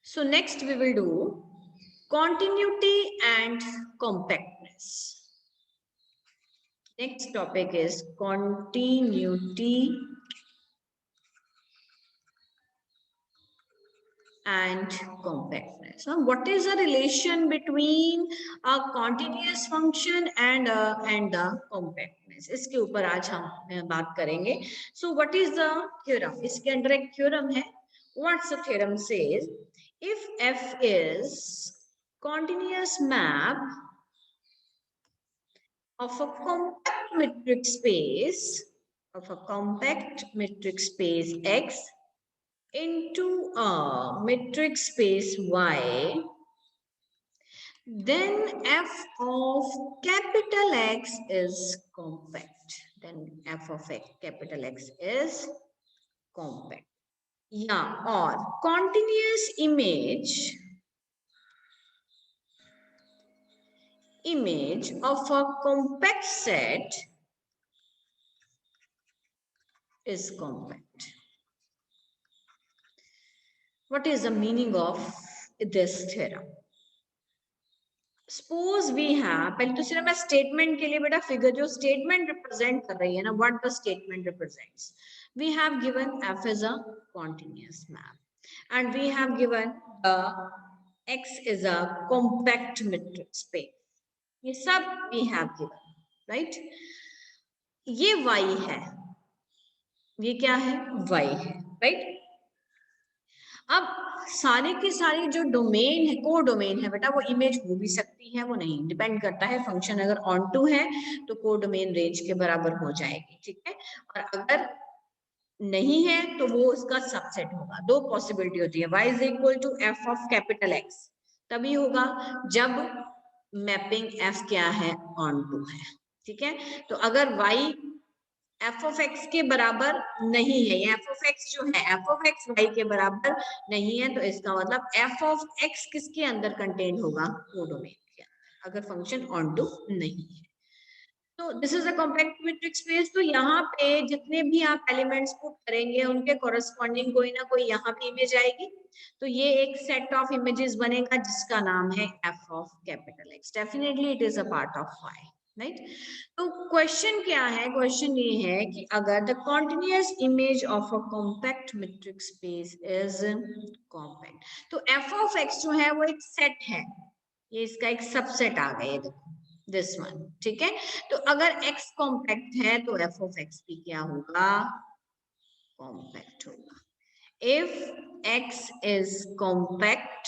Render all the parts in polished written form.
So next we will do continuity and compactness. Next topic is continuity and compactness. What is the relation between a continuous function and the compactness? इसके ऊपर आज हम बात करेंगे. So what is the theorem? इसके अंदर एक theorem है. What's the theorem says? If f is continuous map of a compact metric space X into a metric space Y, then f of capital X is compact. Then f of capital X is compact. Yeah, or continuous image of a compact set is compact. What is the meaning of this theorem? Suppose we have, पहले तो सिर्फ मैं statement के लिए बेटा figure जो statement represent कर रही है ना, what the statement represents. We have given f as a continuous map, and we have given x is a compact metric space. ये सब we have given, right? ये y है, ये क्या है? y है, right? अब सारे के सारे जो डोमेन है, को डोमेन है बेटा, वो इमेज हो भी सकती है, वो नहीं, डिपेंड करता है. फंक्शन अगर ऑन टू है तो को डोमेन रेंज के बराबर हो जाएगी, ठीक है. और अगर नहीं है तो वो उसका सबसेट होगा. दो पॉसिबिलिटी होती है. y is equal to F of capital X तभी होगा जब मैपिंग f क्या है? ऑन टू है, ठीक है. तो अगर y एफ ऑफ एक्स के बराबर नहीं है, ये एफ ऑफ एक्स जो है एफ ऑफ एक्स वाई के बराबर नहीं है, तो इसका मतलब एफ ऑफ एक्स किसके अंदर कंटेन होगा? कोडोमेन के अंदर, अगर फंक्शन ऑन टू नहीं है. तो this is a compact matrix space. तो यहाँ पे जितने भी आप एलिमेंट्स पुट करेंगे उनके कॉरेस्पॉन्डिंग कोई ना कोई यहाँ पे इमेज आएगी. तो ये एक सेट ऑफ इमेजेस बनेगा जिसका नाम है F of capital X. Definitely it is a part of Y, right. तो क्वेश्चन क्या है? क्वेश्चन ये है कि अगर the continuous image of a compact matrix space is compact, तो एफ ऑफ एक्स जो है वो एक सेट है, ये इसका एक सबसेट आ गया, देखो दिस वन, ठीक है. तो अगर x कॉम्पैक्ट है तो f ऑफ x भी क्या होगा? कॉम्पैक्ट होगा. If x is compact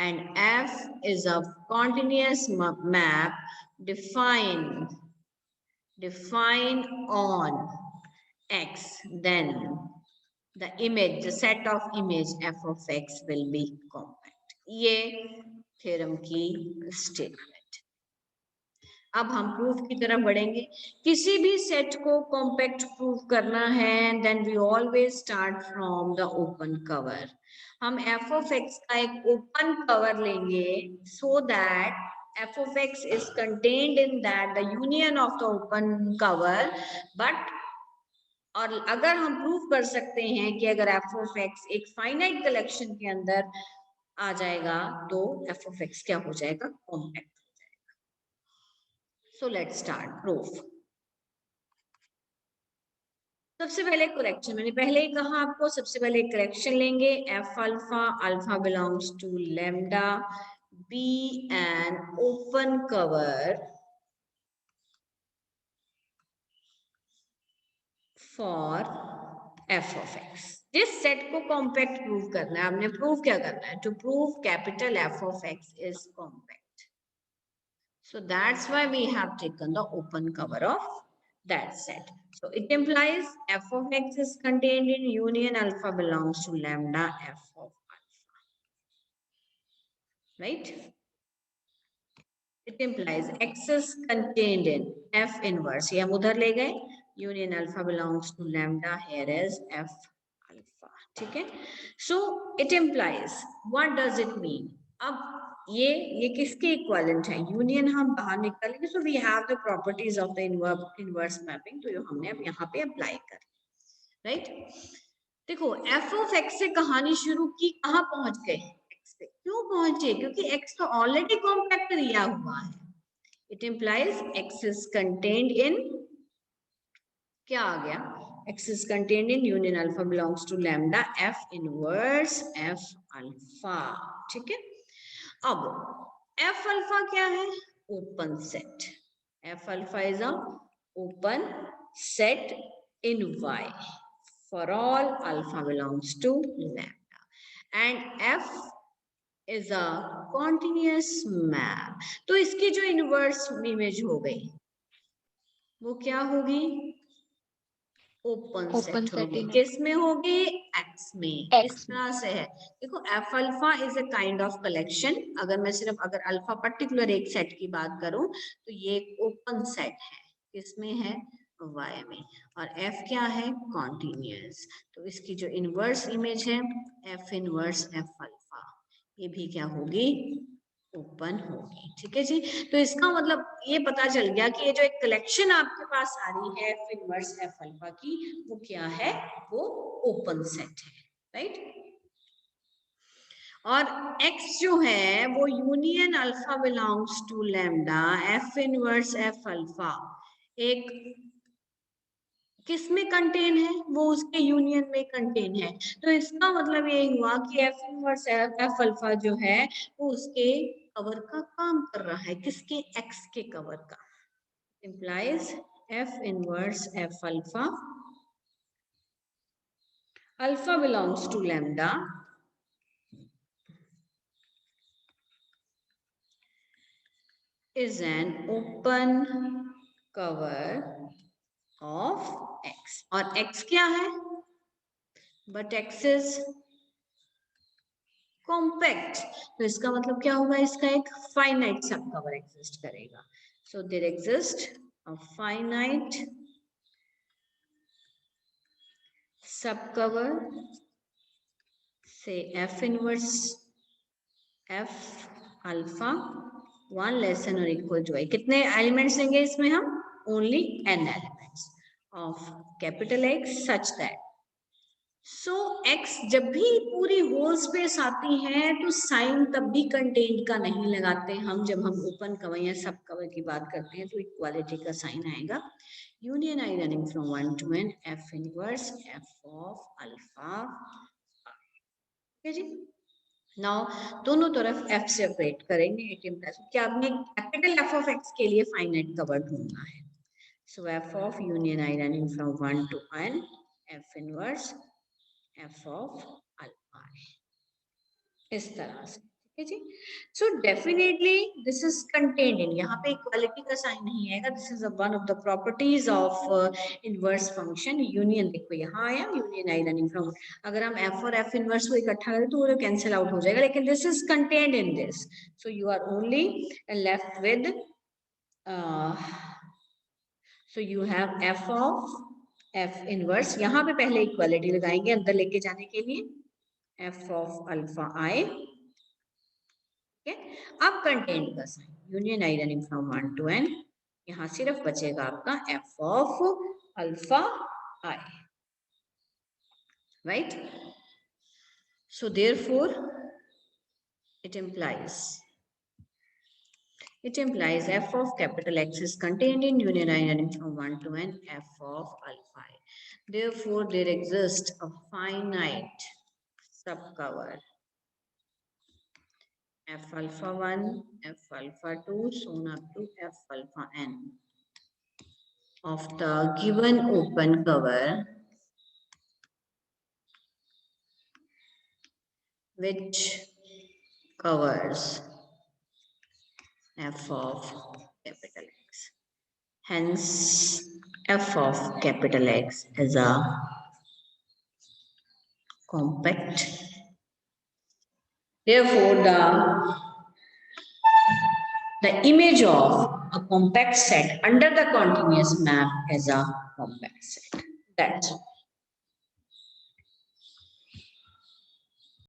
and f is a continuous map defined on x, then the image, the set of image f of x will be compact. ये theorem की statement. अब हम proof की तरफ बढ़ेंगे. किसी भी सेट को कॉम्पैक्ट प्रूफ करना है, then we always start from the open cover. हम एफ ऑफ एक्स का एक ओपन कवर लेंगे so that F of X is contained in that the union of the open cover. But और अगर हम proof कर सकते हैं कि अगर एफ ऑफ एक्स एक फाइनाइट कलेक्शन के अंदर आ जाएगा तो एफ ऑफ एक्स क्या हो जाएगा? Compact. So let's start proof. सबसे पहले करेक्शन, मैंने पहले ही कहा आपको, सबसे पहले करेक्शन लेंगे. F alpha, alpha belongs to lambda, be an open cover for F of X. जिस सेट को कॉम्पैक्ट प्रूव करना है, आपने प्रूव क्या करना है? To prove capital F of X is compact. So that's why we have taken the open cover of that set. So it implies f of x is contained in union alpha belongs to lambda f of alpha. Right? It implies x is contained in f inverse. ये हम उधर ले गए. Union alpha belongs to lambda. Here is f alpha. ठीक है? So it implies. What does it mean? अब ये किसके इक्विवेलेंट है? यूनियन हम बाहर निकालेंगे. So we have the properties of the inverse mapping. तो ये हमने अब यहाँ पे अप्लाई कर, राइट. देखो एफ ऑफ एक्स से कहानी शुरू की, कहाँ पहुंच गए, एक्स पे। क्यों पहुंचे? क्योंकि एक्स तो ऑलरेडी कॉम्पैक्ट दिया हुआ है। It implies X is contained in, क्या आ गया, X is contained in union alpha belongs to lambda F inverse F alpha. ठीक है, अब एफ अल्फा क्या है, open set. F alpha is a open set in Y for all alpha belongs to lambda, and F is a continuous map. तो इसकी जो inverse image हो गई वो क्या होगी, ओपन सेट होगी। किस में होगी, एक्स में। किस तरह से है, देखो F alpha is a kind of collection. अगर मैं सिर्फ अगर अल्फा पर्टिकुलर एक सेट की बात करूं तो ये एक ओपन सेट है, किसमें है, Y में। और F क्या है, कॉन्टिन्यूअस। तो इसकी जो इनवर्स इमेज है F इनवर्स F अल्फा, ये भी क्या होगी, ओपन होगी। ठीक है जी, तो इसका मतलब ये पता चल गया कि ये जो एक कलेक्शन आपके पास आ रही है F इनवर्स F अल्फा की, वो क्या है, वो ओपन सेट है, राइट। और X जो है वो union alpha belongs to lambda F inverse F alpha, एक किस में कंटेन है, वो उसके यूनियन में कंटेन है। तो इसका मतलब ये हुआ कि एफ इनवर्स एफ अल्फा जो है वो उसके कवर का काम कर रहा है, किसके, एक्स के कवर का। Implies F inverse F alpha, alpha belongs to lambda is an open cover of X, और X क्या है, but X is कॉम्पैक्ट। तो इसका मतलब क्या होगा, इसका एक फाइनाइट सब कवर एग्जिस्ट करेगा। So there exist a finite sub cover से F inverse F alpha one less than और इक्वल टू आई। कितने एलिमेंट्स लेंगे इसमें हम, only n elements of capital X such that. So X जब भी पूरी होल स्पेस आती है तो साइन तब भी कंटेंट का नहीं लगाते हम, जब हम ओपन कवर या सब कवर की बात करते हैं तो इक्वालिटी का साइन आएगा। Union I running from 1 to n F inverse F of alpha. ठीक है जी, नाउ दोनों तरफ एफ से ऑपरेट करेंगे। इट इंप्लाइज कि आपने कैपिटल एफ ऑफ एक्स के लिए फाइनाइट कवर ढूंढना है। So F of union I running from 1 to n F inverse F of alpha, इस तरह से। ठीक है जी, so definitely this is contained in, यहाँ पे इक्वालिटी का साइन नहीं आएगा। This is one of the properties of inverse function. Union देखो यहाँ आया, यूनियन आई रनिंग फ्रॉम, अगर हम एफ और एफ इनवर्स को इकट्ठा करें तो वो कैंसिल आउट हो जाएगा, लेकिन this is contained in this, so you are only left with, so you have F of F inverse, यहाँ पे पहले इक्वालिटी लगाएंगे अंदर लेके जाने के लिए, एफ ऑफ अल्फा आई। अब कंटेंट का sign union I running from 1 to n, यहां सिर्फ बचेगा आपका F of alpha I, right. So therefore it implies f of capital X is contained in union I running from 1 to n f of alpha I. Therefore there exists a finite subcover f alpha 1, f alpha 2, so on up to f alpha n of the given open cover which covers f of capital X. Hence, f of capital X is a compact. Therefore, the image of a compact set under the continuous map is a compact set. That's